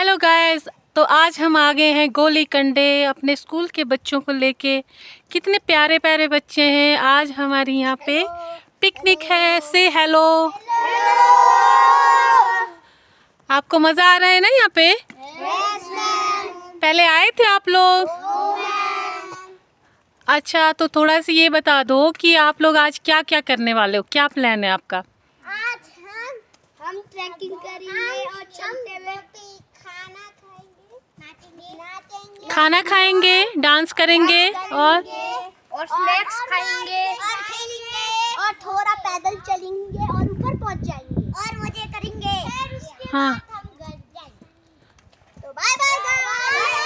Hello guys, तो आज हम आ गए हैं गोली कंडे अपने स्कूल के बच्चों को लेके। कितने प्यारे प्यारे बच्चे हैं। आज हमारी यहाँ पे पिकनिक है। से हेलो। आपको मज़ा आ रहा है ना यहाँ पे? पहले आए थे आप लोग? अच्छा, तो थोड़ा सा ये बता दो कि आप लोग आज क्या क्या करने वाले हो, क्या प्लान है आपका? आज हम ट्रैकिंग करेंगे और चलते हुए खाना खाएंगे, डांस करेंगे और स्नैक्स खाएंगे और खेलेंगे और थोड़ा पैदल चलेंगे और ऊपर पहुंच जाएंगे और मजे करेंगे। फिर उसके बाद हम घर जाएंगे। तो बाय बाय।